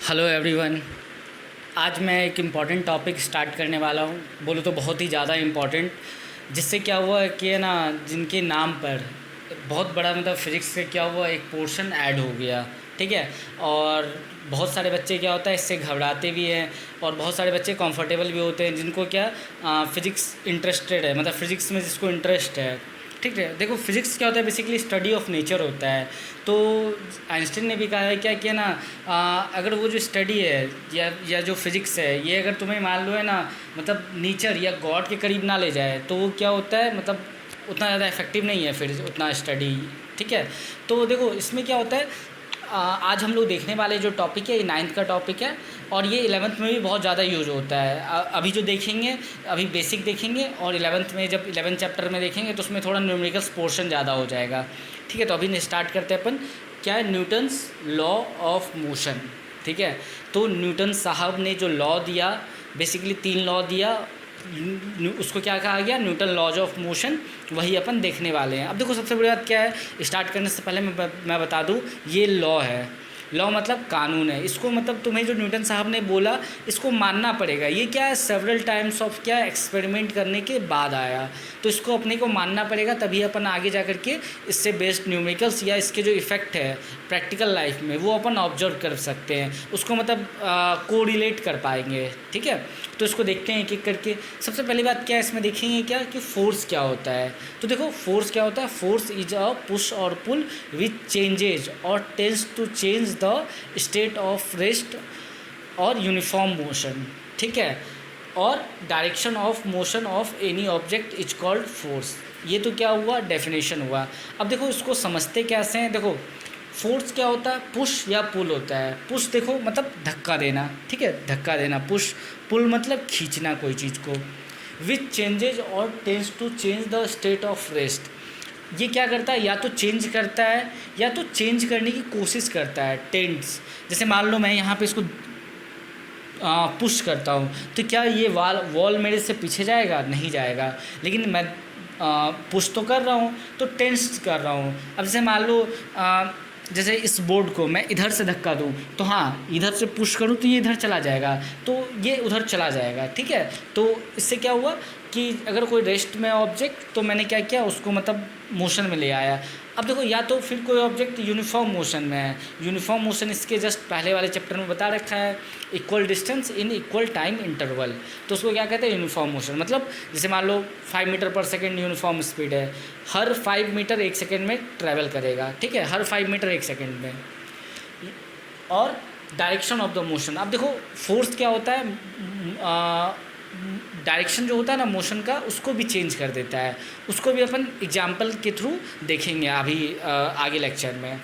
Hello everyone. आज मैं एक इम्पॉर्टेंट टॉपिक स्टार्ट करने वाला हूँ, बोलो तो बहुत ही ज़्यादा इम्पॉर्टेंट। जिससे क्या हुआ है कि है ना, जिनके नाम पर बहुत बड़ा मतलब फिज़िक्स से क्या हुआ, एक पोर्शन ऐड हो गया। ठीक है। और बहुत सारे बच्चे क्या होता है, इससे घबराते भी हैं, और बहुत सारे बच्चे कंफर्टेबल भी होते हैं जिनको क्या फ़िज़िक्स इंटरेस्टेड है, मतलब फ़िज़िक्स में जिसको इंटरेस्ट है। ठीक है। देखो फिज़िक्स क्या होता है, बेसिकली स्टडी ऑफ नेचर होता है। तो आइंस्टीन ने भी कहा है क्या कि है ना, अगर वो जो स्टडी है या जो फिज़िक्स है, ये अगर तुम्हें मान लो है ना, मतलब नेचर या गॉड के करीब ना ले जाए तो वो क्या होता है, मतलब उतना ज़्यादा इफेक्टिव नहीं है फिर उतना स्टडी। ठीक है। तो देखो इसमें क्या होता है, आज हम लोग देखने वाले जो टॉपिक है ये 9th का टॉपिक है, और ये 11th में भी बहुत ज़्यादा यूज़ होता है। अभी जो देखेंगे, अभी बेसिक देखेंगे, और 11th में जब 11th चैप्टर में देखेंगे तो उसमें थोड़ा न्यूमेरिकल्स पोर्शन ज़्यादा हो जाएगा। ठीक है। तो अभी स्टार्ट करते हैं अपन, क्या है, न्यूटन्स लॉ ऑफ मोशन। ठीक है। तो न्यूटन साहब ने जो लॉ दिया, बेसिकली 3 लॉ दिया, उसको क्या कहा गया, न्यूटन लॉज ऑफ मोशन, वही अपन देखने वाले हैं। अब देखो सबसे बड़ी बात क्या है, स्टार्ट करने से पहले मैं बता दूं, ये लॉ है। लॉ मतलब कानून है, इसको मतलब तुम्हें जो न्यूटन साहब ने बोला इसको मानना पड़ेगा। ये क्या है, सेवरल टाइम्स ऑफ क्या एक्सपेरिमेंट करने के बाद आया, तो इसको अपने को मानना पड़ेगा, तभी अपन आगे जा कर के इससे बेस्ड न्यूमेरिकल्स या इसके जो इफ़ेक्ट है प्रैक्टिकल लाइफ में वो अपन ऑब्जर्व कर सकते हैं, उसको मतलब कोरिलेट कर पाएंगे। ठीक है। तो इसको देखते हैं एक एक करके। सबसे पहली बात क्या है, इसमें देखेंगे क्या कि फोर्स क्या होता है। तो देखो फोर्स क्या होता है, force is a push or pull which changes or tends to change the state of rest or uniform motion. ठीक है। Or direction of motion of any object is called force. ये तो क्या हुआ, डेफिनेशन हुआ। अब देखो इसको समझते कैसे हैं। देखो फोर्स क्या होता है, पुश या पुल होता है। पुश देखो मतलब धक्का देना, ठीक है, धक्का देना पुश। पुल मतलब खींचना कोई चीज़ को। Which changes or tends to change the state of rest. ये क्या करता है, या तो चेंज करता है या तो चेंज करने की कोशिश करता है। टेंस, जैसे मान लो मैं यहाँ पे इसको पुश करता हूँ, तो क्या ये वॉल मेरे से पीछे जाएगा, नहीं जाएगा। लेकिन मैं पुश तो कर रहा हूँ, तो टेंस कर रहा हूँ। अब जैसे मान लो जैसे इस बोर्ड को मैं इधर से धक्का दूँ, तो हाँ इधर से पुश करूँ तो ये इधर चला जाएगा, तो ये उधर चला जाएगा। ठीक है। तो इससे क्या हुआ कि अगर कोई रेस्ट में ऑब्जेक्ट, तो मैंने क्या किया, उसको मतलब मोशन में ले आया। अब देखो या तो फिर कोई ऑब्जेक्ट यूनिफॉर्म मोशन में है। यूनिफॉर्म मोशन इसके जस्ट पहले वाले चैप्टर में बता रखा है, equal distance in equal time interval. तो उसको क्या कहते हैं, यूनिफॉर्म मोशन। मतलब जैसे मान लो 5 मीटर पर सेकेंड यूनिफॉर्म स्पीड है, हर 5 मीटर 1 सेकेंड में ट्रैवल करेगा। ठीक है, हर 5 मीटर 1 सेकेंड में। और डायरेक्शन ऑफ द मोशन, अब देखो फोर्स क्या होता है, डायरेक्शन जो होता है ना मोशन का, उसको भी चेंज कर देता है। उसको भी अपन एग्जाम्पल के थ्रू देखेंगे अभी आगे लेक्चर में।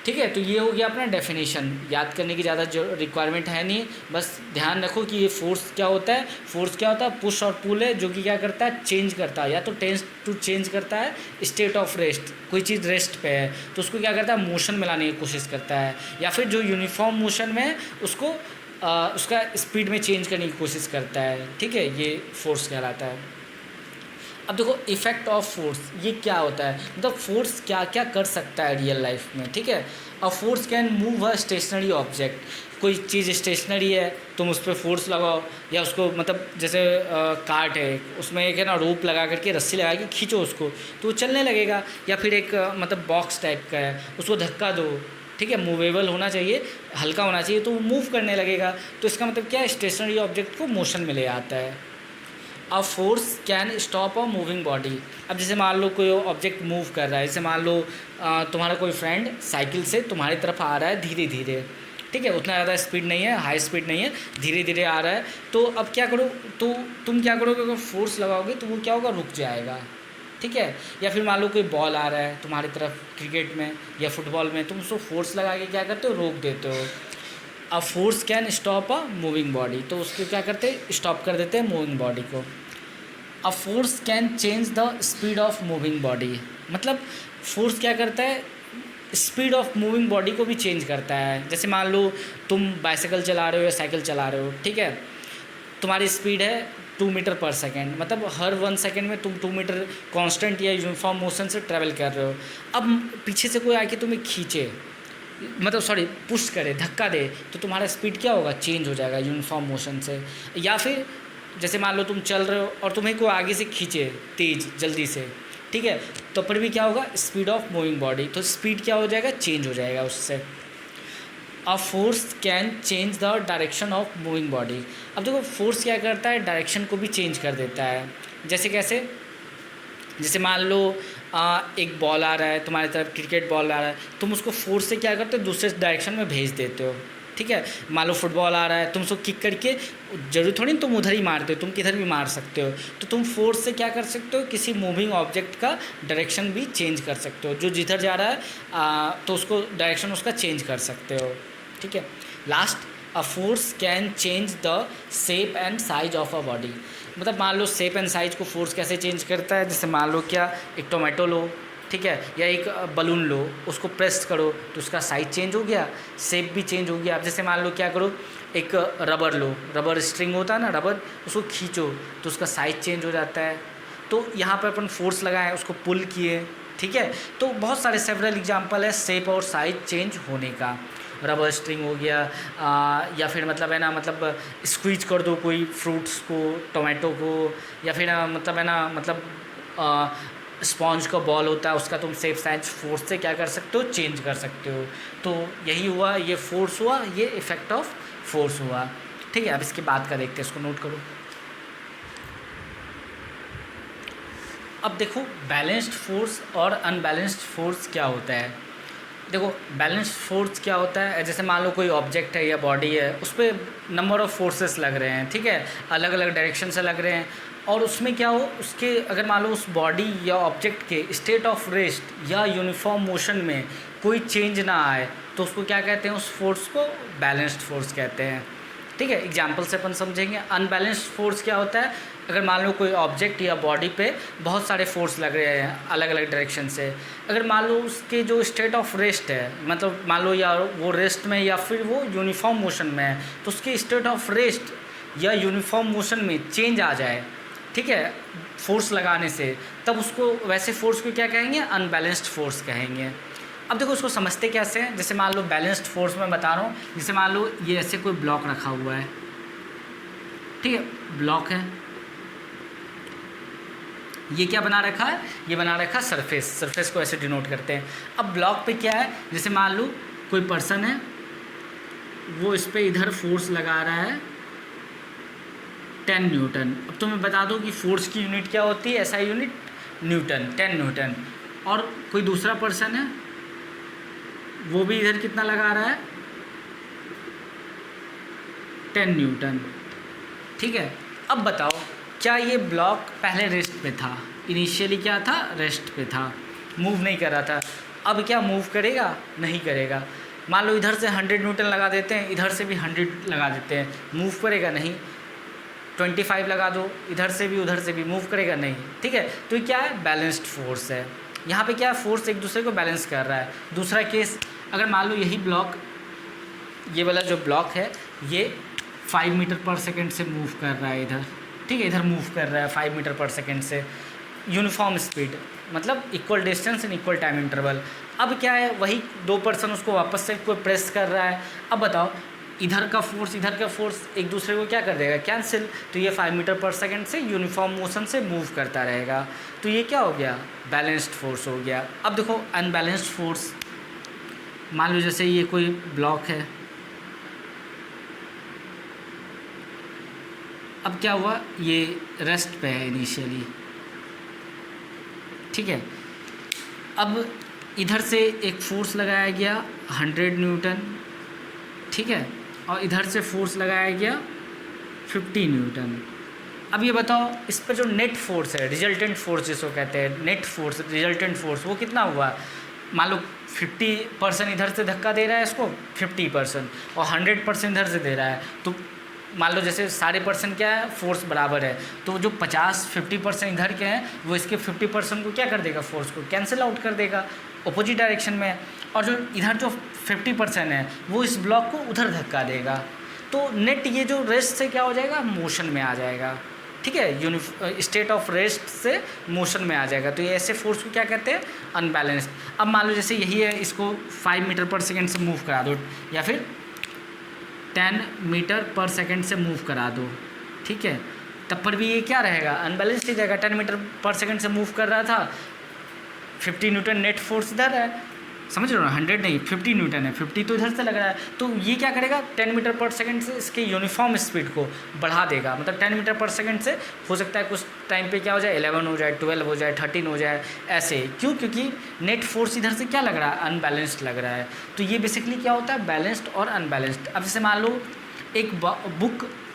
ठीक है। तो ये हो गया अपना डेफिनेशन, याद करने की ज़्यादा जो रिक्वायरमेंट है नहीं, बस ध्यान रखो कि ये फोर्स क्या होता है। फोर्स क्या होता है, पुश और पुल है, जो कि क्या करता है, चेंज करता है, या तो टेंस टू चेंज करता है स्टेट ऑफ रेस्ट, कोई चीज़ रेस्ट पे है तो उसको क्या करता है, मोशन में लाने की कोशिश करता है, या फिर जो यूनिफॉर्म मोशन में है उसको उसका स्पीड में चेंज करने की कोशिश करता है। ठीक है, ये फोर्स कहलाता है। अब देखो इफ़ेक्ट ऑफ फोर्स, ये क्या होता है, मतलब फोर्स क्या क्या कर सकता है रियल लाइफ में। ठीक है। A force can move a stationary object. कोई चीज़ स्टेशनरी है, तुम उस पर फोर्स लगाओ, या उसको मतलब जैसे कार्ट है, उसमें एक है ना रोप लगा करके, रस्सी लगा के खींचो उसको, तो वो चलने लगेगा। या फिर एक मतलब बॉक्स टाइप का है, उसको धक्का दो, ठीक है, मूवेबल होना चाहिए, हल्का होना चाहिए, तो वो मूव करने लगेगा। तो इसका मतलब क्या है, स्टेशनरी ऑब्जेक्ट को मोशन में ले आता है। A force can stop a moving body. अब जैसे मान लो कोई ऑब्जेक्ट मूव कर रहा है, जैसे मान लो तुम्हारा कोई फ्रेंड साइकिल से तुम्हारी तरफ आ रहा है धीरे धीरे। ठीक है, उतना ज़्यादा स्पीड नहीं है, हाई स्पीड नहीं है, धीरे धीरे आ रहा है। तो अब क्या करो, तो तुम क्या करोगे, अगर फोर्स लगाओगे तो वो क्या होगा, रुक जाएगा। ठीक है। या फिर मान लो कोई बॉल आ रहा है तुम्हारी तरफ क्रिकेट में या फुटबॉल में, तुम उसको फोर्स लगा के क्या करते हो, रोक देते हो। अ force can stop a moving body, तो उसको क्या करते हैं, स्टॉप कर देते हैं मूविंग बॉडी को। अ force can change the speed of moving body, मतलब फोर्स क्या करता है, स्पीड ऑफ मूविंग बॉडी को भी चेंज करता है। जैसे मान लो तुम बाइसाइकिल चला रहे हो या साइकिल चला रहे हो, ठीक है, तुम्हारी स्पीड है 2 मीटर पर सेकेंड, मतलब हर 1 सेकेंड में तुम 2 मीटर कांस्टेंट या यूनिफॉर्म मोशन से ट्रैवल कर रहे हो। अब पीछे से कोई आके तुम्हें खींचे, मतलब सॉरी पुश करे, धक्का दे, तो तुम्हारा स्पीड क्या होगा, चेंज हो जाएगा यूनिफॉर्म मोशन से। या फिर जैसे मान लो तुम चल रहे हो और तुम्हें कोई आगे से खींचे तेज जल्दी से, ठीक है, तो फिर भी क्या होगा, स्पीड ऑफ मूविंग बॉडी, तो स्पीड क्या हो जाएगा, चेंज हो जाएगा उससे। अ force can change the direction of moving body. अब देखो फोर्स क्या करता है, डायरेक्शन को भी चेंज कर देता है। जैसे कैसे, जैसे मान लो एक बॉल आ रहा है तुम्हारी तरफ, क्रिकेट बॉल आ रहा है, तुम उसको फोर्स से क्या करते हो, दूसरे डायरेक्शन में भेज देते हो, ठीक है। मान लो फुटबॉल आ रहा है, तुम उसको किक करके, जरूरी थोड़ी तुम उधर ही मारते हो, तुम किधर भी मार सकते हो, तो तुम फोर्स से क्या कर सकते हो, किसी मूविंग ऑब्जेक्ट का डायरेक्शन भी चेंज कर सकते हो, जो जिधर जा रहा है तो उसको डायरेक्शन उसका चेंज कर सकते हो, ठीक है। Last, a force can change the shape and size of a body. मतलब मान लो शेप एंड साइज को फोर्स कैसे चेंज करता है, जैसे मान लो क्या, एक टोमेटो लो, ठीक है, या एक बलून लो, उसको प्रेस करो तो उसका साइज चेंज हो गया, शेप भी चेंज हो गया। अब जैसे मान लो क्या करो, एक रबर लो, रबर स्ट्रिंग होता है ना रबर, उसको खींचो तो उसका साइज चेंज हो जाता है। तो यहाँ पर अपन फोर्स लगाए, उसको पुल किए, ठीक है। तो बहुत सारे सेवरल एग्जांपल है शेप और साइज चेंज होने का। रबर स्ट्रिंग हो गया, या फिर मतलब है ना, मतलब स्क्वीज कर दो कोई फ्रूट्स को, टोमेटो को, या फिर मतलब है ना, मतलब स्पॉन्ज का बॉल होता है, उसका तुम शेप साइज फोर्स से क्या कर सकते हो, चेंज कर सकते हो। तो यही हुआ, ये फोर्स हुआ, ये इफेक्ट ऑफ फोर्स हुआ, ठीक है। अब इसके बाद का देखते हैं, इसको नोट करो। अब देखो बैलेंस्ड फोर्स और अनबैलेंस्ड फोर्स क्या होता है। देखो बैलेंस्ड फोर्स क्या होता है, जैसे मान लो कोई ऑब्जेक्ट है या बॉडी है, उस पर नंबर ऑफ़ फोर्सेस लग रहे हैं, ठीक है, अलग अलग डायरेक्शन से लग रहे हैं, और उसमें क्या हो, उसके अगर मान लो उस बॉडी या ऑब्जेक्ट के स्टेट ऑफ रेस्ट या यूनिफॉर्म मोशन में कोई चेंज ना आए, तो उसको क्या कहते हैं, उस फोर्स को बैलेंस्ड फोर्स कहते हैं, ठीक है। एग्जाम्पल से अपन समझेंगे। अनबैलेंस्ड फोर्स क्या होता है, अगर मान लो कोई ऑब्जेक्ट या बॉडी पे बहुत सारे फोर्स लग रहे हैं अलग अलग डायरेक्शन से, अगर मान लो उसके जो स्टेट ऑफ रेस्ट है, मतलब मान लो या वो रेस्ट में या फिर वो यूनिफॉर्म मोशन में है, तो उसके स्टेट ऑफ रेस्ट या यूनिफॉर्म मोशन में चेंज आ जाए, ठीक है, फोर्स लगाने से, तब उसको वैसे फोर्स को क्या कहेंगे, अनबैलेंस्ड फोर्स कहेंगे। अब देखो उसको समझते कैसे हैं। जैसे मान लो बैलेंस्ड फोर्स में बता रहा हूँ, जैसे मान लो ये ऐसे कोई ब्लॉक रखा हुआ है, ठीक है, ब्लॉक है, ये क्या बना रखा है, ये बना रखा है सरफेस, सरफेस को ऐसे डिनोट करते हैं। अब ब्लॉक पे क्या है, जैसे मान लो कोई पर्सन है, वो इस पर इधर फोर्स लगा रहा है 10 न्यूटन। अब तो मैं बता दूं कि फोर्स की यूनिट क्या होती है, ऐसा यूनिट न्यूटन, 10 न्यूटन। और कोई दूसरा पर्सन है, वो भी इधर कितना लगा रहा है, 10 न्यूटन, ठीक है। अब बताओ क्या ये ब्लॉक पहले रेस्ट पे था, इनिशियली क्या था, रेस्ट पे था, मूव नहीं कर रहा था, अब क्या मूव करेगा, नहीं करेगा। मान लो इधर से 100 न्यूटन लगा देते हैं, इधर से भी 100 लगा देते हैं, मूव करेगा, नहीं। 25 लगा दो, इधर से भी उधर से भी, मूव करेगा, नहीं, ठीक है। तो ये क्या है, बैलेंस्ड फोर्स है। यहाँ पे क्या है, फोर्स एक दूसरे को बैलेंस कर रहा है। दूसरा केस, अगर मान लो यही ब्लॉक, ये वाला जो ब्लॉक है, ये 5 मीटर पर सेकेंड से मूव कर रहा है इधर, ठीक है, इधर मूव कर रहा है 5 मीटर पर सेकेंड से, यूनिफॉर्म स्पीड, मतलब equal distance and equal time interval. अब क्या है, वही दो पर्सन उसको वापस से कोई प्रेस कर रहा है। अब बताओ इधर का फोर्स एक दूसरे को क्या कर देगा, कैंसिल। तो ये 5 मीटर पर सेकेंड से यूनिफॉर्म मोशन से मूव करता रहेगा। तो ये क्या हो गया, बैलेंस्ड फोर्स हो गया। अब देखो अनबैलेंस्ड फोर्स, मान लो जैसे ये कोई ब्लॉक है, अब क्या हुआ, ये रेस्ट पे है इनिशियली, ठीक है। अब इधर से एक फोर्स लगाया गया 100 न्यूटन, ठीक है, और इधर से फोर्स लगाया गया 50 न्यूटन। अब ये बताओ इस पर जो नेट फोर्स है, रिजल्टेंट फोर्स जिसको कहते हैं, नेट फोर्स, रिजल्टेंट फोर्स, वो कितना हुआ। मान लो 50% इधर से धक्का दे रहा है इसको, 50%, और 100% इधर से दे रहा है, तो मान लो जैसे सारे पर्सन क्या है, फोर्स बराबर है, तो जो 50% इधर के हैं, वो इसके 50% को क्या कर देगा, फोर्स को कैंसिल आउट कर देगा, अपोजिट डायरेक्शन में। और जो इधर जो 50% है, वो इस ब्लॉक को उधर धक्का देगा। तो नेट ये जो रेस्ट से क्या हो जाएगा, मोशन में आ जाएगा, ठीक है, स्टेट ऑफ रेस्ट से मोशन में आ जाएगा। तो ये ऐसे फोर्स को क्या कहते हैं, अनबैलेंस्ड। अब मान लो जैसे यही है, इसको 5 मीटर पर सेकेंड से मूव करा दो या फिर 10 मीटर पर सेकेंड से मूव करा दो, ठीक है, तब पर भी ये क्या रहेगा, अनबैलेंस्ड ही रहेगा। 10 मीटर पर सेकेंड से मूव कर रहा था, 50 न्यूटन नेट फोर्स इधर है, समझ रहे हो ना, 100 नहीं 50 न्यूटन है, 50 तो इधर से लग रहा है। तो ये क्या करेगा, 10 मीटर पर सेकंड से इसके यूनिफॉर्म स्पीड को बढ़ा देगा। मतलब 10 मीटर पर सेकंड से हो सकता है कुछ टाइम पे क्या हो जाए, 11 हो जाए, 12 हो जाए, 13 हो जाए, ऐसे। क्यों, क्योंकि नेट फोर्स इधर से क्या लग रहा है, अनबैलेंस्ड लग रहा है। तो ये बेसिकली क्या होता है, बैलेंस्ड और अनबैलेंस्ड। अब जैसे मान लो एक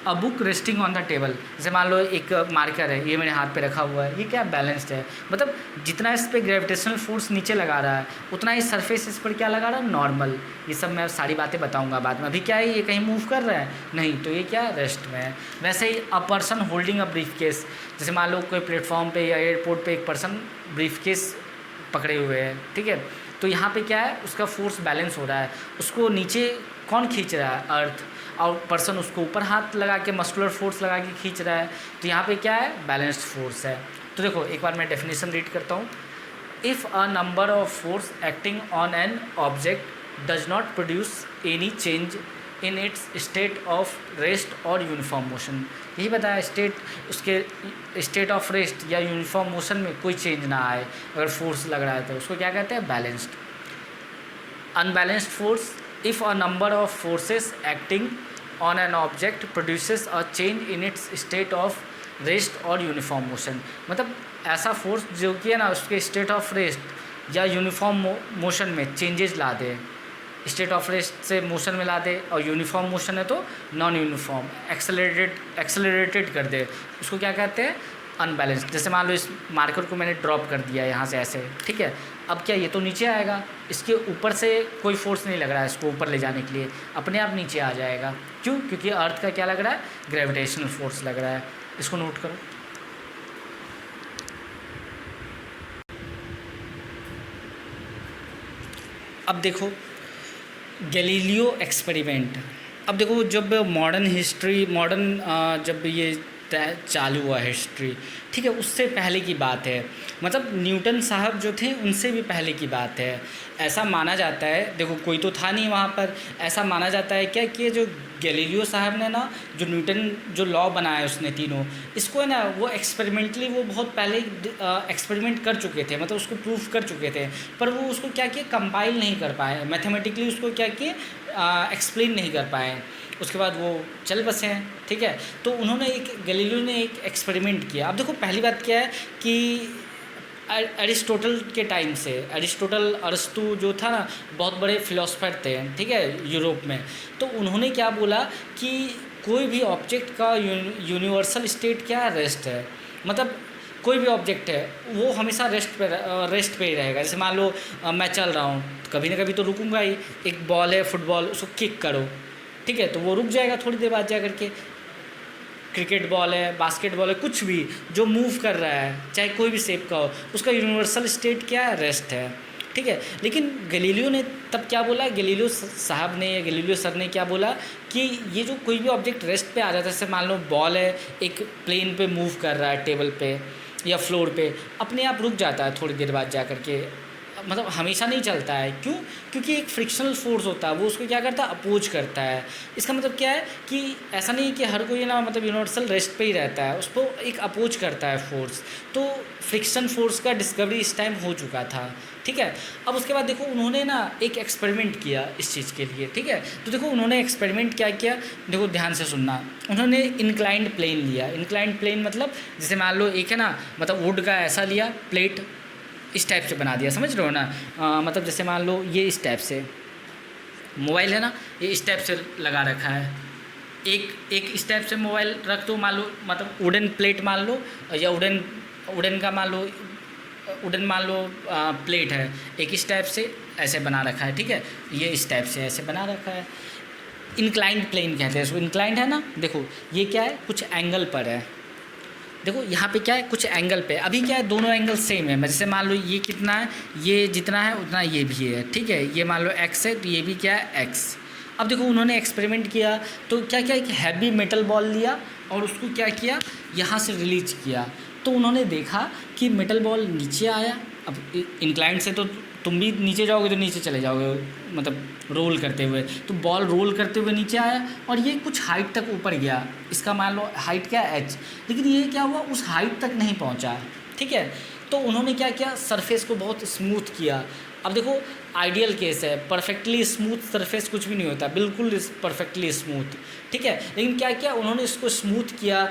book resting on the table, जैसे मान लो एक मार्कर है, ये मेरे हाथ पे रखा हुआ है, ये क्या बैलेंस्ड है। मतलब जितना इस पे ग्रेविटेशनल फोर्स नीचे लगा रहा है उतना ही सरफेस इस पर क्या लगा रहा है, नॉर्मल। ये सब मैं सारी बातें बताऊंगा बाद में। अभी क्या है, ये कहीं मूव कर रहा है नहीं, तो ये क्या रेस्ट में है। वैसे ही a person holding a briefcase, जैसे मान लो कोई प्लेटफॉर्म पे या एयरपोर्ट पे एक पर्सन ब्रीफ केस पकड़े हुए है, ठीक है, तो यहाँ पे क्या है, उसका फोर्स बैलेंस हो रहा है। उसको नीचे कौन खींच रहा है, अर्थ, और पर्सन उसको ऊपर हाथ लगा के मस्कुलर फोर्स लगा के खींच रहा है। तो यहाँ पे क्या है, बैलेंस्ड फोर्स है। तो देखो एक बार मैं डेफिनेशन रीड करता हूँ। If a number of force acting on an object does not produce any change in its state of rest or uniform motion, यही बताया, उसके स्टेट ऑफ रेस्ट या यूनिफॉर्म मोशन में कोई चेंज ना आए अगर फोर्स लग रहा है, तो उसको क्या कहते हैं, balanced. Unbalanced force, if a number of forces acting on an object produces a change in its state of rest और uniform motion, मतलब ऐसा फोर्स जो कि है ना उसके स्टेट ऑफ रेस्ट या यूनिफॉर्म मोशन में चेंजेस ला दे, स्टेट ऑफ रेस्ट से मोशन में ला दे, और यूनिफॉर्म मोशन है तो नॉन यूनिफॉर्म एक्सेलरेटेड कर दे, उसको क्या कहते हैं, अनबैलेंस्ड। जैसे मान लो इस मार्कर को मैंने ड्रॉप कर दिया यहाँ से ऐसे, ठीक है, अब क्या ये तो नीचे आएगा, इसके ऊपर से कोई फोर्स नहीं लग रहा है इसको ऊपर ले जाने के लिए, अपने आप नीचे आ जाएगा। क्यों, क्योंकि अर्थ का क्या लग रहा है, ग्रेविटेशनल फोर्स लग रहा है। इसको नोट करो। अब देखो गैलीलियो एक्सपेरिमेंट। अब देखो जब मॉडर्न जब ये चालू हुआ हिस्ट्री, ठीक है, उससे पहले की बात है, मतलब न्यूटन साहब जो थे उनसे भी पहले की बात है। ऐसा माना जाता है, देखो कोई तो था नहीं वहाँ पर, ऐसा माना जाता है क्या कि जो गैलीलियो साहब ने ना, जो न्यूटन जो लॉ बनाया उसने तीनों, इसको है ना वो एक्सपेरिमेंटली वो बहुत पहले एक्सपेरिमेंट कर चुके थे, मतलब उसको प्रूफ कर चुके थे, पर वो उसको क्या किए, कंपाइल नहीं कर पाए, मैथमेटिकली उसको क्या किए, एक्सप्लेन नहीं कर पाए। उसके बाद वो चल बसे हैं, ठीक है। तो उन्होंने गैलीलियो ने एक एक्सपेरिमेंट किया। अब देखो पहली बात क्या है कि अरिस्टोटल के टाइम से, अरस्तु जो था ना, बहुत बड़े फिलोसफर थे, ठीक है, यूरोप में। तो उन्होंने क्या बोला कि कोई भी ऑब्जेक्ट का यूनिवर्सल स्टेट क्या है, रेस्ट है। मतलब कोई भी ऑब्जेक्ट है वो हमेशा रेस्ट पे ही रहेगा। जैसे मान लो मैं चल रहा हूँ, कभी ना कभी तो रुकूंगा ही। एक बॉल है, फुटबॉल, उसको किक करो, ठीक है, तो वो रुक जाएगा थोड़ी देर बाद जा करके। क्रिकेट बॉल है, बास्केटबॉल है, कुछ भी जो मूव कर रहा है, चाहे कोई भी शेप का हो, उसका यूनिवर्सल स्टेट क्या है, रेस्ट है, ठीक है। लेकिन गैलीलियो ने तब क्या बोला, गैलीलियो साहब ने या गैलीलियो सर ने क्या बोला कि ये जो कोई भी ऑब्जेक्ट रेस्ट पे आ जाता है, जैसे मान लो बॉल है, एक प्लेन पे मूव कर रहा है, टेबल पे या फ्लोर पे, अपने आप रुक जाता है थोड़ी देर बाद जा करके, मतलब हमेशा नहीं चलता है। क्यों, क्योंकि एक फ्रिक्शनल फोर्स होता है, वो उसको क्या करता है, अपोज करता है। इसका मतलब क्या है कि ऐसा नहीं कि हर कोई ना मतलब यूनिवर्सल रेस्ट पे ही रहता है, उसको एक अपोज करता है फोर्स। तो फ्रिक्शन फोर्स का डिस्कवरी इस टाइम हो चुका था, ठीक है। अब उसके बाद देखो उन्होंने ना एक एक्सपेरिमेंट किया इस चीज़ के लिए, ठीक है। तो देखो उन्होंने एक्सपेरिमेंट क्या किया, देखो ध्यान से सुनना। उन्होंने इंक्लाइंड प्लेन लिया। इंक्लाइंड प्लेन मतलब जैसे मान लो एक है ना, मतलब वुड का ऐसा लिया प्लेट, इस टाइप से बना दिया, समझ रहे हो ना। मतलब जैसे मान लो ये इस टाइप से मोबाइल है ना, ये इस टाइप से लगा रखा है, एक इस टाइप से मोबाइल रख दो, मान लो मतलब वुडन प्लेट मान लो, या वुडन का मान लो प्लेट है, एक इस टाइप से ऐसे बना रखा है, ठीक है, ये इस टाइप से ऐसे बना रखा है। इंक्लाइंड प्लेन कहते हैं इसको, इंक्लाइंड है ना। देखो ये क्या है, कुछ एंगल पर है, देखो यहाँ पे क्या है, कुछ एंगल पे। अभी क्या है, दोनों एंगल सेम है। जैसे मान लो ये कितना है, ये जितना है उतना ये भी है, ठीक है। ये मान लो x है तो ये भी क्या है, x। अब देखो उन्होंने एक्सपेरिमेंट किया तो क्या किया, एक हैवी मेटल बॉल लिया और उसको क्या किया, यहाँ से रिलीज किया। तो उन्होंने देखा कि मेटल बॉल नीचे आया। अब इंक्लाइंड से तो तुम भी नीचे जाओगे तो नीचे चले जाओगे, मतलब रोल करते हुए, तो बॉल रोल करते हुए नीचे आया और ये कुछ हाइट तक ऊपर गया। इसका मान लो हाइट क्या है h, लेकिन ये क्या हुआ, उस हाइट तक नहीं पहुंचा। ठीक है, तो उन्होंने क्या किया, सरफेस को बहुत स्मूथ किया। अब देखो आइडियल केस है, परफेक्टली स्मूथ सरफेस कुछ भी नहीं होता, बिल्कुल परफेक्टली स्मूथ। ठीक है, लेकिन क्या किया उन्होंने, इसको स्मूथ किया,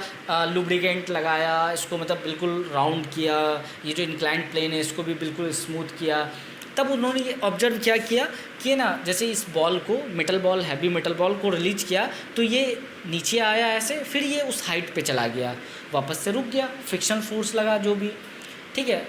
लुब्रिकेंट लगाया, इसको मतलब बिल्कुल राउंड किया, ये जो इंक्लाइंड प्लेन है इसको भी बिल्कुल स्मूथ किया। तब उन्होंने ये ऑब्जर्व क्या किया कि ना, जैसे इस बॉल को, metal ball, heavy metal ball को रिलीज किया तो ये नीचे आया ऐसे, फिर ये उस हाइट पे चला गया, वापस से रुक गया, फ्रिक्शन फोर्स लगा जो भी। ठीक है,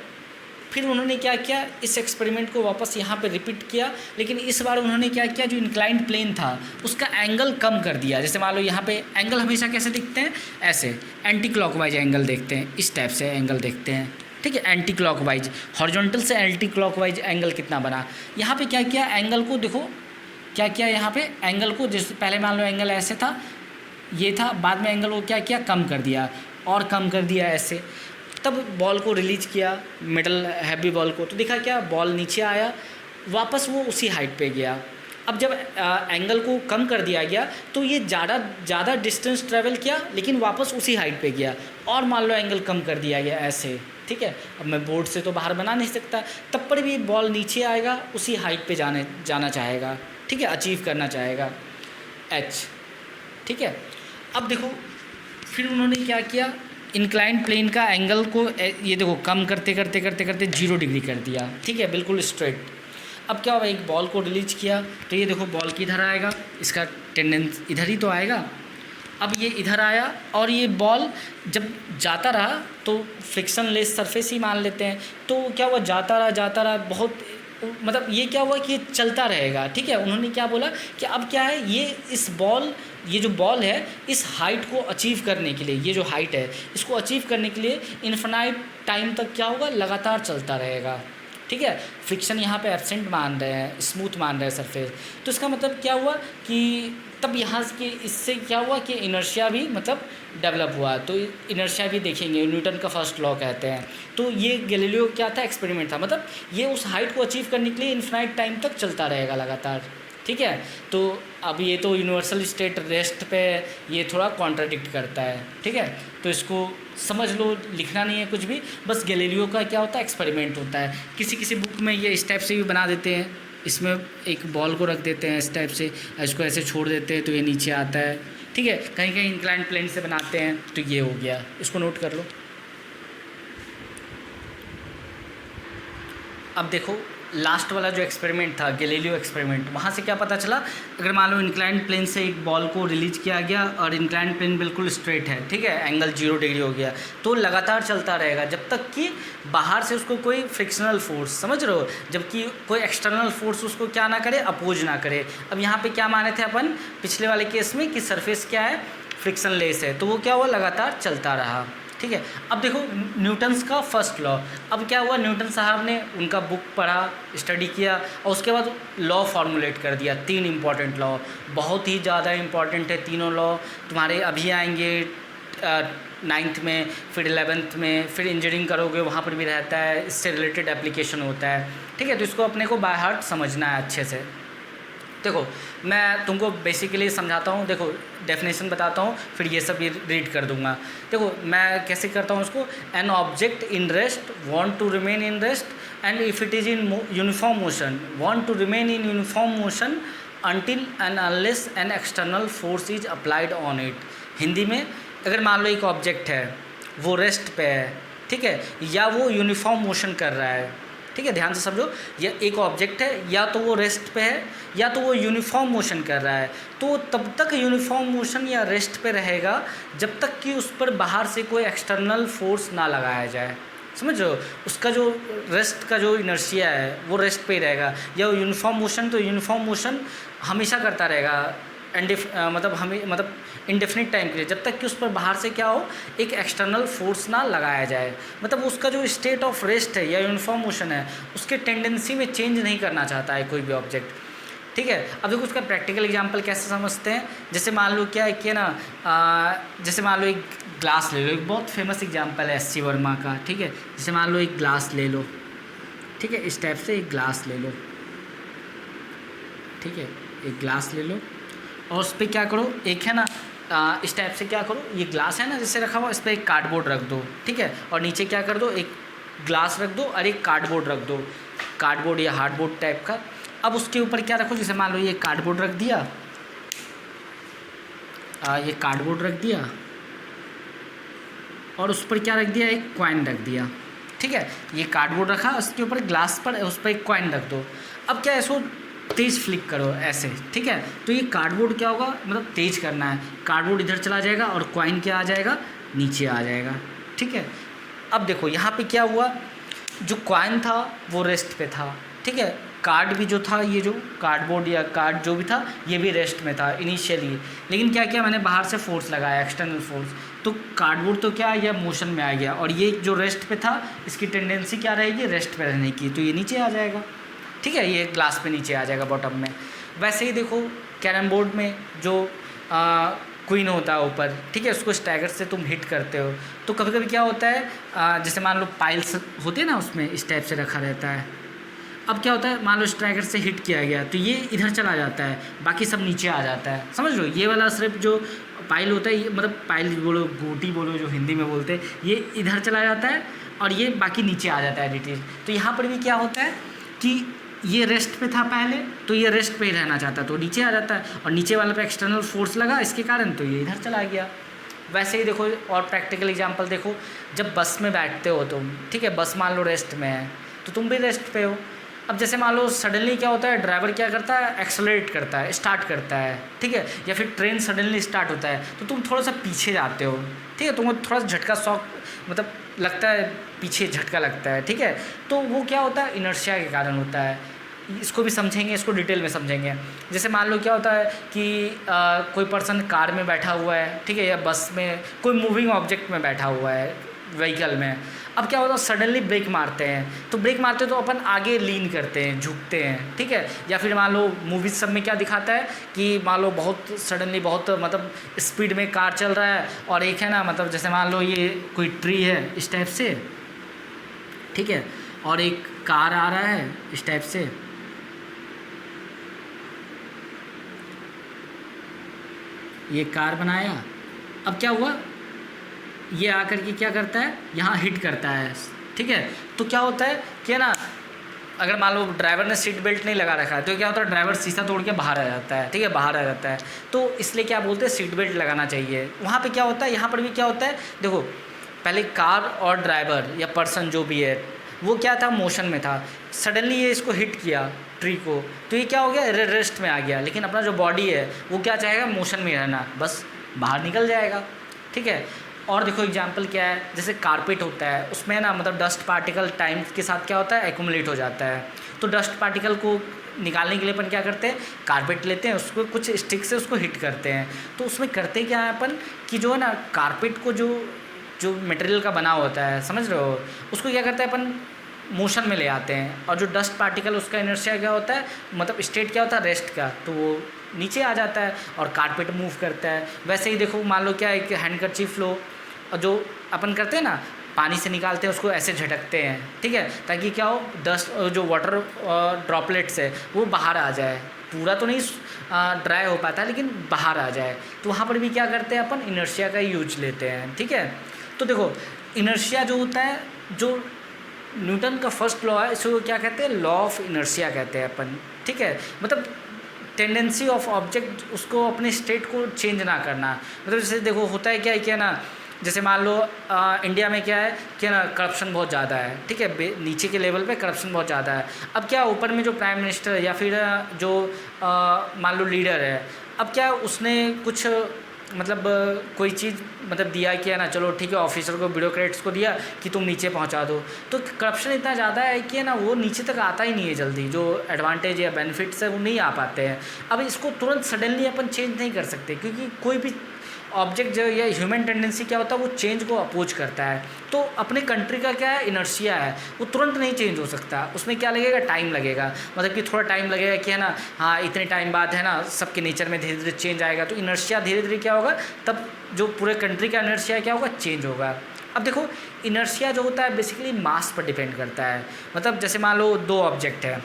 फिर उन्होंने क्या किया, इस एक्सपेरिमेंट को वापस यहाँ पे रिपीट किया, लेकिन इस बार उन्होंने क्या किया, जो इंक्लाइंड प्लेन था उसका एंगल कम कर दिया। जैसे मान लो यहाँ पे एंगल हमेशा कैसे दिखते हैं, ऐसे एंटी क्लॉकवाइज एंगल देखते हैं, इस टाइप से एंगल देखते हैं। ठीक है, एंटी क्लॉकवाइज, हॉरिजॉन्टल से एंटी क्लॉकवाइज एंगल कितना बना। यहाँ पे क्या किया, एंगल को देखो क्या किया, यहाँ पे एंगल को, जैसे पहले मान लो एंगल ऐसे था, ये था, बाद में एंगल को क्या किया, कम कर दिया, और कम कर दिया ऐसे। तब बॉल को रिलीज किया, मेटल हैवी बॉल को, तो देखा क्या, बॉल नीचे आया, वापस वो उसी हाइट पे गया। अब जब एंगल को कम कर दिया गया तो ये ज़्यादा डिस्टेंस ट्रैवल किया, लेकिन वापस उसी हाइट पे गया। और मान लो एंगल कम कर दिया गया ऐसे। ठीक है, अब मैं बोर्ड से तो बाहर बना नहीं सकता, तब पर भी बॉल नीचे आएगा, उसी हाइट पे जाना चाहेगा। ठीक है, अचीव करना चाहेगा एच। ठीक है, अब देखो फिर उन्होंने क्या किया, इंक्लाइंड प्लेन का एंगल को ये देखो कम करते करते करते करते 0 डिग्री कर दिया। ठीक है, बिल्कुल स्ट्रेट। अब क्या हुआ, एक बॉल को रिलीज किया तो ये देखो बॉल किधर आएगा, इसका टेंडेंस इधर ही तो आएगा। अब ये इधर आया और ये बॉल जब जाता रहा तो फ्रिक्शन लेस सरफेस ही मान लेते हैं, तो क्या हुआ, जाता रहा बहुत, मतलब ये क्या हुआ कि ये चलता रहेगा। ठीक है, उन्होंने क्या बोला कि अब क्या है, ये जो बॉल है इस हाइट को अचीव करने के लिए, ये जो हाइट है इसको अचीव करने के लिए इन्फिनाइट टाइम तक क्या होगा, लगातार चलता रहेगा। ठीक है, फ्रिक्शन यहाँ पे एब्सेंट मान रहे हैं, स्मूथ मान रहे हैं सरफेस, तो इसका मतलब क्या हुआ कि तब यहाँ के इससे क्या हुआ कि इनर्शिया भी मतलब डेवलप हुआ। तो इनर्शिया भी देखेंगे, न्यूटन का फर्स्ट लॉ कहते हैं। तो ये गैलीलियो क्या था, एक्सपेरिमेंट था, मतलब ये उस हाइट को अचीव करने के लिए इन्फिनाइट टाइम तक चलता रहेगा लगातार। ठीक है, तो अब ये तो यूनिवर्सल स्टेट रेस्ट पे ये थोड़ा कॉन्ट्राडिक्ट करता है। ठीक है, तो इसको समझ लो, लिखना नहीं है कुछ भी, बस गैलीलियो का क्या होता है, एक्सपेरिमेंट होता है। किसी बुक में ये इस टाइप से भी बना देते हैं, इसमें एक बॉल को रख देते हैं इस टाइप से, इसको ऐसे छोड़ देते हैं तो ये नीचे आता है। ठीक है, कहीं कहीं इंक्लाइंड प्लेन से बनाते हैं, तो ये हो गया, इसको नोट कर लो। अब देखो लास्ट वाला जो एक्सपेरिमेंट था, गैलीलियो एक्सपेरिमेंट, वहाँ से क्या पता चला, अगर मान लो इंक्लाइंड प्लेन से एक बॉल को रिलीज किया गया और इंक्लाइंड प्लेन बिल्कुल स्ट्रेट है, ठीक है, एंगल 0 डिग्री हो गया, तो लगातार चलता रहेगा जब तक कि बाहर से उसको कोई फ्रिक्शनल फोर्स, समझ रहे हो, जबकि कोई एक्सटर्नल फोर्स उसको क्या ना करे, अपोज ना करे। अब यहाँ पे क्या माने थे अपन पिछले वाले केस में कि सरफेस क्या है, फ्रिक्शन लेस है, तो वो क्या हुआ, लगातार चलता रहा। ठीक है, अब देखो न्यूटन्स का फर्स्ट लॉ, अब क्या हुआ, न्यूटन साहब ने उनका बुक पढ़ा, स्टडी किया और उसके बाद लॉ फार्मूलेट कर दिया। 3 इंपॉर्टेंट लॉ, बहुत ही ज़्यादा इंपॉर्टेंट है तीनों लॉ, तुम्हारे अभी आएंगे 9th में, फिर 11th में, फिर इंजीनियरिंग करोगे वहाँ पर भी रहता है, इससे रिलेटेड एप्लीकेशन होता है। ठीक है, तो इसको अपने को बाय हार्ट समझना है अच्छे से। देखो मैं तुमको बेसिकली समझाता हूँ, देखो डेफिनेशन बताता हूँ, फिर ये सब रीड कर दूंगा। देखो मैं कैसे करता हूँ उसको, an object in rest want to remain in rest and if it is in uniform motion want to remain in uniform motion until and unless an external force is applied on it. Hindi में, अगर मान लो एक object है वो rest पे है, ठीक है, या वो यूनिफॉर्म मोशन कर रहा है, ठीक है, ध्यान से समझो, या एक ऑब्जेक्ट है या तो वो रेस्ट पे है या तो वो यूनिफॉर्म मोशन कर रहा है, तो तब तक यूनिफॉर्म मोशन या रेस्ट पे रहेगा जब तक कि उस पर बाहर से कोई एक्सटर्नल फोर्स ना लगाया जाए। समझ रहे हो, उसका जो रेस्ट का जो इनर्शिया है वो रेस्ट पे ही रहेगा, या यूनिफॉर्म मोशन तो यूनिफॉर्म मोशन हमेशा करता रहेगा, मतलब इंडेफिनिट टाइम के लिए, जब तक कि उस पर बाहर से क्या हो, एक एक्सटर्नल फोर्स ना लगाया जाए। मतलब उसका जो स्टेट ऑफ रेस्ट है या यूनिफॉर्म मोशन है उसके टेंडेंसी में चेंज नहीं करना चाहता है कोई भी ऑब्जेक्ट। ठीक है। अब देखो उसका प्रैक्टिकल एग्जांपल कैसे समझते हैं। जैसे मान लो क्या है कि ना जैसे मान लो एक ग्लास ले लो, एक बहुत फेमस एग्जांपल है एस सी वर्मा का, ठीक है। जैसे मान लो एक ग्लास ले लो, ठीक है, इस टाइप से एक ग्लास ले लो, ठीक है, एक ग्लास ले लो और उस पर क्या करो, एक है ना इस टाइप से क्या करो, ये ग्लास है ना जैसे रखा हुआ, इस पर एक कार्डबोर्ड रख दो, ठीक है, और नीचे क्या कर दो, एक ग्लास रख दो और एक कार्डबोर्ड रख दो, कार्डबोर्ड या हार्डबोर्ड टाइप का। अब उसके ऊपर क्या रखो, जैसे मान लो ये कार्डबोर्ड रख दिया, ये कार्डबोर्ड रख दिया और उस पर क्या रख दिया, एक कॉइन रख दिया, ठीक है। ये कार्डबोर्ड रखा, उसके ऊपर ग्लास पर उस पर एक कॉइन रख दो। अब क्या है, इसको तेज़ फ्लिक करो ऐसे, ठीक है, तो ये कार्डबोर्ड क्या होगा, मतलब तेज़ करना है, कार्डबोर्ड इधर चला जाएगा और कॉइन क्या आ जाएगा, नीचे आ जाएगा, ठीक है। अब देखो यहाँ पे क्या हुआ, जो कॉइन था वो रेस्ट पे था, ठीक है, कार्ड भी जो था, ये जो कार्डबोर्ड या कार्ड जो भी था ये भी रेस्ट में था इनिशियली, लेकिन क्या किया मैंने, बाहर से फोर्स लगाया, एक्सटर्नल फोर्स, तो कार्डबोर्ड तो क्या यह मोशन में आ गया और ये जो रेस्ट पे था इसकी टेंडेंसी क्या रहेगी, रेस्ट पे रहने की, तो ये नीचे आ जाएगा, ठीक है, ये ग्लास पे नीचे आ जाएगा बॉटम में। वैसे ही देखो कैरम बोर्ड में जो क्वीन होता है ऊपर, ठीक है, उसको स्टैगर से तुम हिट करते हो, तो कभी कभी क्या होता है जैसे मान लो पाइल्स होते हैं ना, उसमें इस टाइप से रखा रहता है। अब क्या होता है, मान लो स्ट्राइकर से हिट किया गया तो ये इधर चला जाता है, बाकी सब नीचे आ जाता है, समझ लो। ये वाला सिर्फ जो पाइल होता है, ये मतलब पाइल बोलो, गोटी बोलो, जो हिंदी में बोलते हैं, ये इधर चला जाता है और ये बाकी नीचे आ जाता है डिटेल। तो यहाँ पर भी क्या होता है कि ये रेस्ट पे था पहले, तो ये रेस्ट पे ही रहना चाहता तो नीचे आ जाता है, और नीचे वाले पे एक्सटर्नल फोर्स लगा इसके कारण तो ये इधर चला गया। वैसे ही देखो और प्रैक्टिकल एग्जांपल देखो, जब बस में बैठते हो तुम, ठीक है, बस मान लो रेस्ट में है तो तुम भी रेस्ट पे हो। अब जैसे मान लो सडनली क्या होता है, ड्राइवर क्या करता है, एक्सेलरेट करता है, स्टार्ट करता है, ठीक है, या फिर ट्रेन सडनली स्टार्ट होता है तो तुम थोड़ा सा पीछे जाते हो, ठीक है, तुमको थोड़ा सा झटका शॉक मतलब लगता है, पीछे झटका लगता है, ठीक है, तो वो क्या होता है, इनर्शिया के कारण होता है। इसको भी समझेंगे, इसको डिटेल में समझेंगे। जैसे मान लो क्या होता है कि कोई पर्सन कार में बैठा हुआ है, ठीक है, या बस में, कोई मूविंग ऑब्जेक्ट में बैठा हुआ है, व्हीकल में। अब क्या होता है, सडनली ब्रेक मारते हैं, तो ब्रेक मारते तो अपन आगे लीन करते हैं, झुकते हैं, ठीक है, या फिर मान लो मूवीज सब में क्या दिखाता है कि मान लो बहुत सडनली बहुत मतलब स्पीड में कार चल रहा है और एक है ना, मतलब जैसे मान लो ये कोई ट्री है इस टाइप से, ठीक है, और एक कार आ रहा है इस टाइप से, ये कार बनाया। अब क्या हुआ, ये आकर के क्या करता है, यहाँ हिट करता है, ठीक है, तो क्या होता है कि ना, अगर मान लो ड्राइवर ने सीट बेल्ट नहीं लगा रखा है तो क्या होता है, ड्राइवर शीशा तोड़ के बाहर आ जाता है, ठीक है, बाहर आ जाता है। तो इसलिए क्या बोलते हैं, सीट बेल्ट लगाना चाहिए। वहाँ पे क्या होता है, यहाँ पर भी क्या होता है, देखो पहले कार और ड्राइवर या पर्सन जो भी है वो क्या था, मोशन में था, सडनली ये इसको हिट किया ट्री को, तो ये क्या हो गया, रेस्ट में आ गया, लेकिन अपना जो बॉडी है वो क्या चाहेगा, मोशन में रहना, बस बाहर निकल जाएगा, ठीक है। और देखो एग्जाम्पल क्या है, जैसे कारपेट होता है, उसमें ना मतलब डस्ट पार्टिकल टाइम के साथ क्या होता है, एक्यूमुलेट हो जाता है, तो डस्ट पार्टिकल को निकालने के लिए अपन क्या करते हैं, कारपेट लेते हैं, उसको कुछ स्टिक से उसको हिट करते हैं। तो उसमें करते क्या है अपन कि जो है ना, कारपेट को जो जो मटेरियल का बना होता है, समझ रहे हो, उसको क्या करते हैं अपन, मोशन में ले आते हैं, और जो डस्ट पार्टिकल उसका इनर्शिया क्या होता है, मतलब स्टेट क्या होता है, रेस्ट का, तो वो नीचे आ जाता है और कारपेट मूव करता है। वैसे ही देखो मान लो क्या, एक हैंडकरचीफ लो, और जो अपन करते हैं ना, पानी से निकालते हैं उसको ऐसे झटकते हैं, ठीक है, ताकि क्या हो, डस्ट जो वाटर ड्रॉपलेट्स है वो बाहर आ जाए, पूरा तो नहीं ड्राई हो पाता लेकिन बाहर आ जाए। तो वहाँ पर भी क्या करते हैं अपन, इनर्शिया का यूज लेते हैं, ठीक है। तो देखो इनर्शिया जो होता है, जो न्यूटन का फर्स्ट लॉ है, इसको क्या कहते हैं, लॉ ऑफ इनर्शिया कहते हैं अपन, ठीक है, मतलब टेंडेंसी ऑफ ऑब्जेक्ट उसको अपने स्टेट को चेंज ना करना। मतलब जैसे देखो होता है क्या ना, जैसे मान लो इंडिया में क्या है कि ना, करप्शन बहुत ज़्यादा है, ठीक है, नीचे के लेवल पे करप्शन बहुत ज़्यादा है। अब क्या ऊपर में जो प्राइम मिनिस्टर या फिर जो मान लो लीडर है, अब क्या उसने कुछ मतलब कोई चीज़ मतलब दिया कि है ना, चलो ठीक है, ऑफिसर को, ब्यूरोक्रेट्स को दिया कि तुम नीचे पहुंचा दो, तो करप्शन इतना ज़्यादा है कि है ना, वो नीचे तक आता ही नहीं है जल्दी, जो एडवांटेज या बेनिफिट्स है वो नहीं आ पाते हैं। अब इसको तुरंत सडनली अपन चेंज नहीं कर सकते, क्योंकि कोई भी ऑब्जेक्ट जो या ह्यूमन टेंडेंसी क्या होता है, वो चेंज को अपोज करता है। तो अपने कंट्री का क्या है, इनर्शिया है, वो तुरंत नहीं चेंज हो सकता, उसमें क्या लगेगा, टाइम लगेगा। मतलब कि थोड़ा टाइम लगेगा कि है ना, हाँ इतने टाइम बाद है ना सबके नेचर में धीरे धीरे चेंज आएगा। तो इनर्शिया धीरे धीरे क्या होगा, तब जो पूरे कंट्री का इनर्शिया क्या होगा, चेंज होगा। अब देखो इनर्शिया जो होता है बेसिकली मास पर डिपेंड करता है। मतलब जैसे मान लो दो ऑब्जेक्ट है,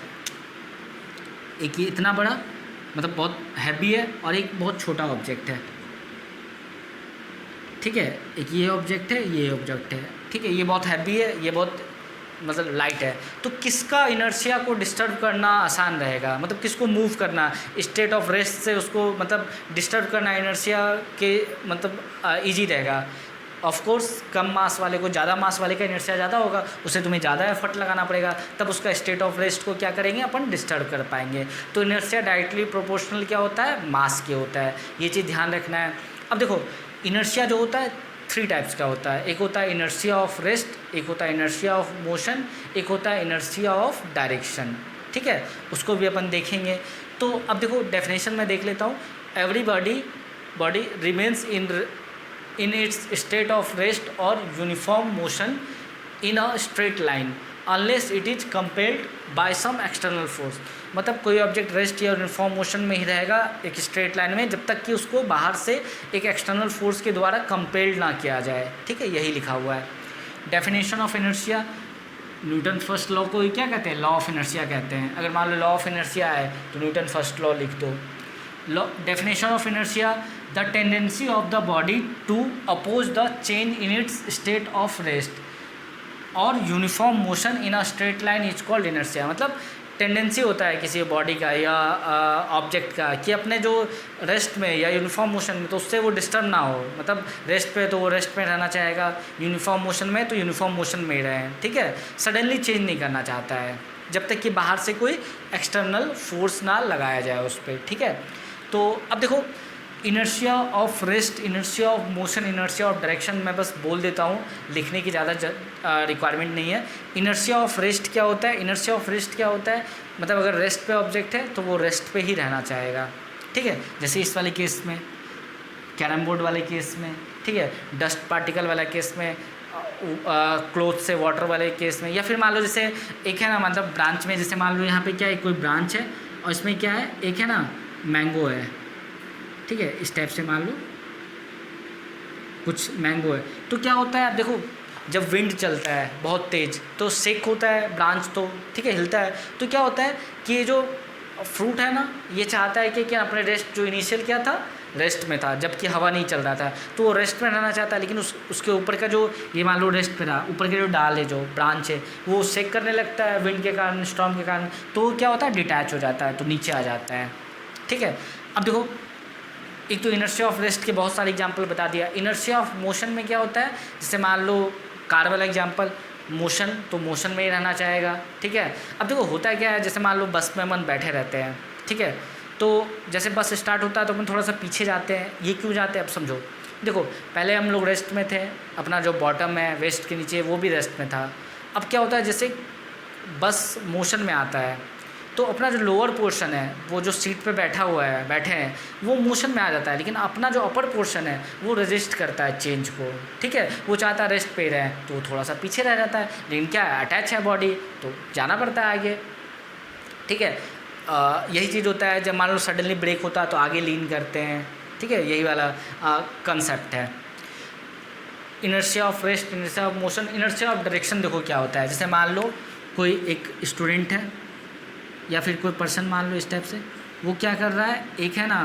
एक ये इतना बड़ा मतलब बहुत हैवी है और एक बहुत छोटा ऑब्जेक्ट है, ठीक है। एक ये ऑब्जेक्ट है, ये ऑब्जेक्ट है, ठीक है। ये बहुत हैवी है, ये बहुत मतलब लाइट है। तो किसका इनर्शिया को डिस्टर्ब करना आसान रहेगा, मतलब किसको मूव करना स्टेट ऑफ रेस्ट से उसको मतलब डिस्टर्ब करना इनर्शिया के मतलब ईजी रहेगा। ऑफ कोर्स कम मास वाले को, ज़्यादा मास वाले का इनर्शिया ज़्यादा होगा, उसे तुम्हें ज़्यादा एफर्ट लगाना पड़ेगा, तब उसका स्टेट ऑफ रेस्ट को क्या करेंगे अपन, डिस्टर्ब कर पाएंगे। तो इनर्शिया डायरेक्टली प्रोपोर्शनल क्या होता है, मास के होता है, ये चीज़ ध्यान रखना है। अब देखो इनर्शिया जो होता है 3 टाइप्स का होता है, एक होता है इनर्शिया ऑफ रेस्ट, एक होता है इनर्शिया ऑफ मोशन, एक होता है इनर्शिया ऑफ डायरेक्शन, ठीक है। उसको भी अपन देखेंगे। तो अब देखो डेफिनेशन में देख लेता हूँ। Every body remains in its state of rest or uniform motion in a straight line unless it is compelled by some external force। मतलब कोई ऑब्जेक्ट रेस्ट या यूनिफॉर्म मोशन में ही रहेगा एक स्ट्रेट लाइन में, जब तक कि उसको बाहर से एक एक्सटर्नल फोर्स के द्वारा कंपेल्ड ना किया जाए, ठीक है। यही लिखा हुआ है। Definition of inertia, Newton first law को ही क्या कहते हैं, लॉ ऑफ इनर्शिया कहते हैं। अगर मान लो लॉ ऑफ इनर्शिया है तो न्यूटन फर्स्ट लॉ लिख दो। Definition of inertia: the tendency of the body to oppose the change in its state of rest or uniform motion in a straight line is called inertia। मतलब tendency होता है किसी body का या object का कि अपने जो रेस्ट में या यूनिफॉर्म मोशन में, तो उससे वो डिस्टर्ब ना हो। मतलब रेस्ट पे तो वो रेस्ट में रहना चाहेगा, यूनिफॉर्म मोशन में तो यूनिफॉर्म मोशन में ही रहे, ठीक है। सडनली चेंज नहीं करना चाहता है जब तक कि बाहर से कोई एक्सटर्नल फोर्स ना लगाया जाए उस पर, ठीक है। तो अब देखो inertia of rest, inertia of motion, inertia of direction मैं बस बोल देता हूँ, लिखने की ज़्यादा रिक्वायरमेंट नहीं है। इनर्शिया ऑफ रेस्ट क्या होता है, इनर्शिया ऑफ रेस्ट क्या होता है, मतलब अगर रेस्ट पे ऑब्जेक्ट है तो वो रेस्ट पे ही रहना चाहेगा, ठीक है। जैसे इस वाले केस में, कैरम बोर्ड वाले केस में, ठीक है, डस्ट पार्टिकल वाला केस में, क्लोथ से वाटर वाले केस में, या फिर मान लो जैसे एक है ना मतलब ब्रांच में, जैसे मान लो यहाँ पे क्या है, कोई ब्रांच है और इसमें क्या है, एक है ना मैंगो है, ठीक है। इस टाइप से मान लो कुछ मैंगो है, तो क्या होता है, आप देखो जब विंड चलता है बहुत तेज़ तो शेक होता है ब्रांच, तो ठीक है हिलता है। तो क्या होता है कि ये जो फ्रूट है ना, ये चाहता है कि क्या अपने रेस्ट, जो इनिशियल क्या था रेस्ट में था जबकि हवा नहीं चल रहा था, तो वो रेस्ट में रहना चाहता है। लेकिन उसके ऊपर का जो ये मान लो रेस्ट पे रहा, ऊपर के जो डाल है, जो ब्रांच है, वो शेक करने लगता है विंड के कारण, स्टॉर्म के कारण, तो क्या होता है डिटैच हो जाता है, तो नीचे आ जाता है, ठीक है। अब देखो एक तो इनर्शिया ऑफ रेस्ट के बहुत सारे एग्जांपल बता दिया। इनर्शिया ऑफ मोशन में क्या होता है, जैसे मान लो कार वाला एग्जांपल, मोशन तो मोशन में ही रहना चाहेगा, ठीक है। अब देखो होता है क्या है, जैसे मान लो बस में अपन बैठे रहते हैं, ठीक है, तो जैसे बस स्टार्ट होता है तो अपन थोड़ा सा पीछे जाते हैं। ये क्यों जाते हैं अब समझो। देखो पहले हम लोग रेस्ट में थे, अपना जो बॉटम है वेस्ट के नीचे वो भी रेस्ट में था। अब क्या होता है, जैसे बस मोशन में आता है तो अपना जो लोअर पोर्शन है, वो जो सीट पे बैठे हैं वो मोशन में आ जाता है, लेकिन अपना जो अपर पोर्शन है वो रेजिस्ट करता है चेंज को, ठीक है। वो चाहता है रेस्ट पे रहे तो थोड़ा सा पीछे रह जाता है, लेकिन क्या है अटैच है बॉडी तो जाना पड़ता है आगे, ठीक है। यही चीज़ होता है जब मान लो सडनली ब्रेक होता है तो आगे लीन करते हैं, ठीक है। यही वाला कंसेप्ट है। Inertia of rest, inertia of motion, inertia of direction देखो क्या होता है। जैसे मान लो कोई एक स्टूडेंट है या फिर कोई पर्सन मान लो इस टाइप से, वो क्या कर रहा है, एक है ना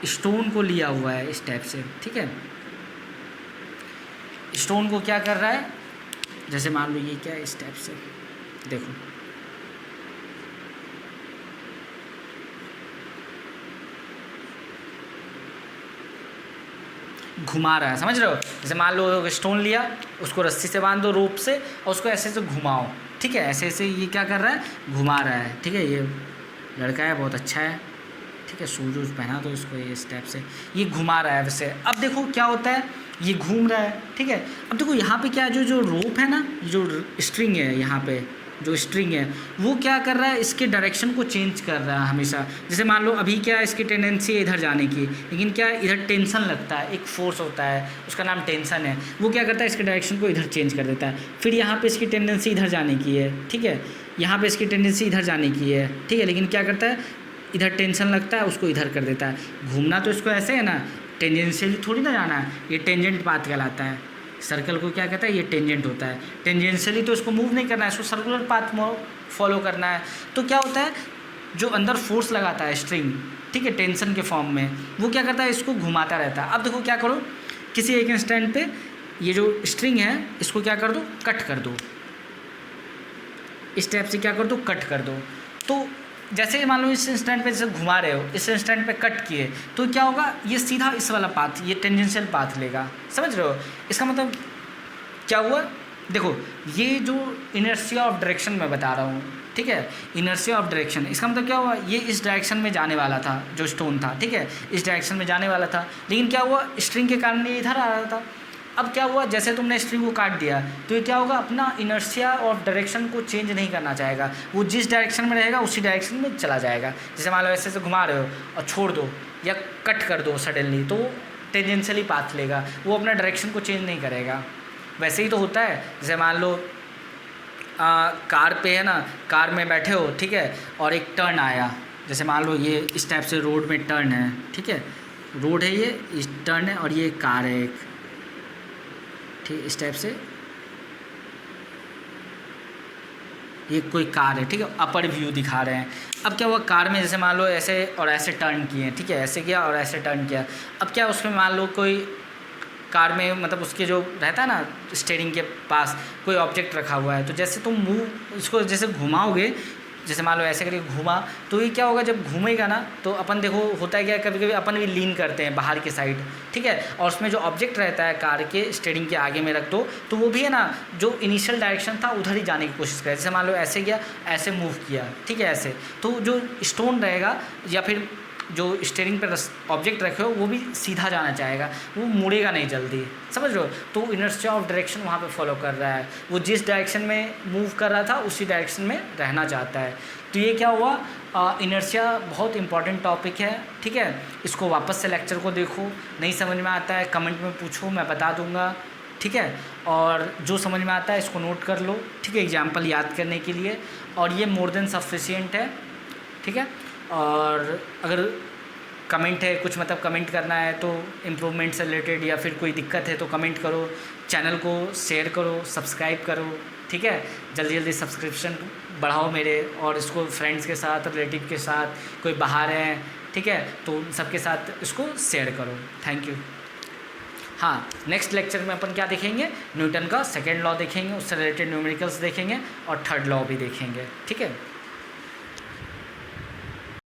स्टोन को लिया हुआ है इस टाइप से, ठीक है। स्टोन को क्या कर रहा है, जैसे मान लो ये क्या है इस टाइप से, देखो घुमा रहा है, समझ रहे हो। जैसे मान लो स्टोन लिया, उसको रस्सी से बांध दो रोप से और उसको ऐसे ऐसे घुमाओ, ठीक है। ऐसे ऐसे ये क्या कर रहा है, घुमा रहा है, ठीक है। ये लड़का है बहुत अच्छा है, ठीक है, शूज वूज पहना दो इसको, ये इस टाइप से ये घुमा रहा है वैसे। अब देखो क्या होता है, ये घूम रहा है, ठीक है। अब देखो यहाँ पे क्या है, जो रोप है ना, जो स्ट्रिंग है यहाँ पे, जो स्ट्रिंग है वो क्या कर रहा है, इसके डायरेक्शन को चेंज कर रहा है हमेशा। जैसे मान लो अभी क्या है, इसकी टेंडेंसी है इधर जाने की, लेकिन क्या है इधर टेंशन लगता है, एक फोर्स होता है उसका नाम टेंशन है, वो क्या करता है इसके डायरेक्शन को इधर चेंज कर देता है। फिर यहाँ पे इसकी टेंडेंसी इधर जाने की है, ठीक है, यहाँ पे इसकी टेंडेंसी इधर जाने की है, ठीक है, लेकिन क्या करता है इधर टेंशन लगता है उसको इधर कर देता है। घूमना तो इसको ऐसे है ना, टेंजेंशियली थोड़ी ना जाना है, ये टेंजेंट पाथ कहलाता है। सर्कल को क्या कहता है, ये टेंजेंट होता है। टेंजेंशियली तो इसको मूव नहीं करना है, इसको सर्कुलर पाथ फॉलो करना है। तो क्या होता है, जो अंदर फोर्स लगाता है स्ट्रिंग, ठीक है, टेंशन के फॉर्म में, वो क्या करता है इसको घुमाता रहता है। अब देखो क्या करो, किसी एक इंस्टेंट पे ये जो स्ट्रिंग है इसको क्या कर दो, कट कर दो, इस टाइप से क्या कर दो, कट कर दो। तो जैसे मान लो इस इंस्टेंट पे जैसे घुमा रहे हो, इस इंस्टेंट पे कट किए, तो क्या होगा, ये सीधा इस वाला पाथ, ये टेंजेंशियल पाथ लेगा। समझ रहे हो, इसका मतलब क्या हुआ, देखो ये जो इनर्शिया ऑफ डायरेक्शन मैं बता रहा हूँ, ठीक है, इनर्शिया ऑफ डायरेक्शन, इसका मतलब क्या हुआ, ये इस डायरेक्शन में जाने वाला था, जो स्टोन था, ठीक है, इस डायरेक्शन में जाने वाला था, लेकिन क्या हुआ, स्ट्रिंग के कारण ये इधर आ रहा था। अब क्या हुआ, जैसे तुमने स्ट्रिंग को काट दिया तो ये क्या होगा, अपना इनर्शिया ऑफ डायरेक्शन को चेंज नहीं करना चाहेगा, वो जिस डायरेक्शन में रहेगा उसी डायरेक्शन में चला जाएगा। जैसे मान लो ऐसे से घुमा रहे हो और छोड़ दो या कट कर दो सडनली, तो वो टेंजेंशियली पाथ लेगा, वो अपना डायरेक्शन को चेंज नहीं करेगा। वैसे ही तो होता है, जैसे मान लो कार पे है ना, कार में बैठे हो, ठीक है, और एक टर्न आया, जैसे मान लो ये इस टाइप से रोड में टर्न है, ठीक है, रोड है ये, इस टर्न है और ये कार है एक, ठीक, इस टाइप से ये कोई कार है, ठीक है, अपर व्यू दिखा रहे हैं। अब क्या हुआ, कार में जैसे मान लो ऐसे और ऐसे टर्न किए, ठीक है, ऐसे किया और ऐसे टर्न किया। अब क्या उसमें मान लो कोई कार में, मतलब उसके जो रहता है ना स्टीयरिंग के पास कोई ऑब्जेक्ट रखा हुआ है, तो जैसे तुम मूव इसको जैसे घुमाओगे, जैसे मान लो ऐसे करके घूमा, तो ये क्या होगा, जब घूमेगा ना तो अपन देखो होता है क्या, कभी कभी अपन भी लीन करते हैं बाहर की साइड, ठीक है, और उसमें जो ऑब्जेक्ट रहता है कार के स्टीयरिंग के आगे में रख दो, तो वो भी है ना जो इनिशियल डायरेक्शन था उधर ही जाने की कोशिश करे। जैसे मान लो ऐसे गया, ऐसे मूव किया, ठीक है, ऐसे, तो जो स्टोन रहेगा या फिर जो स्टीयरिंग पर ऑब्जेक्ट रखे हो वो भी सीधा जाना चाहेगा, वो मुड़ेगा नहीं जल्दी। समझ लो, तो इनर्शिया ऑफ डायरेक्शन वहाँ पे फॉलो कर रहा है, वो जिस डायरेक्शन में मूव कर रहा था उसी डायरेक्शन में रहना चाहता है। तो ये क्या हुआ, इनर्शिया बहुत इंपॉर्टेंट टॉपिक है, ठीक है, इसको वापस से लेक्चर को देखो, नहीं समझ में आता है कमेंट में पूछो, मैं बता दूंगा, ठीक है, और जो समझ में आता है इसको नोट कर लो, ठीक है, एग्जाम्पल याद करने के लिए, और ये मोर देन सफिशिएंट है, ठीक है। और अगर कमेंट है कुछ, मतलब कमेंट करना है तो इम्प्रूवमेंट से रिलेटेड या फिर कोई दिक्कत है तो कमेंट करो, चैनल को शेयर करो, सब्सक्राइब करो, ठीक है, जल्दी जल्दी सब्सक्रिप्शन बढ़ाओ मेरे, और इसको फ्रेंड्स के साथ, रिलेटिव के साथ, कोई बाहर है, ठीक है, तो सबके साथ इसको शेयर करो। Thank you. हाँ, नेक्स्ट लेक्चर में अपन क्या देखेंगे, न्यूटन का सेकेंड लॉ देखेंगे, उससे रिलेटेड न्यूमेरिकल्स देखेंगे और थर्ड लॉ भी देखेंगे, ठीक है।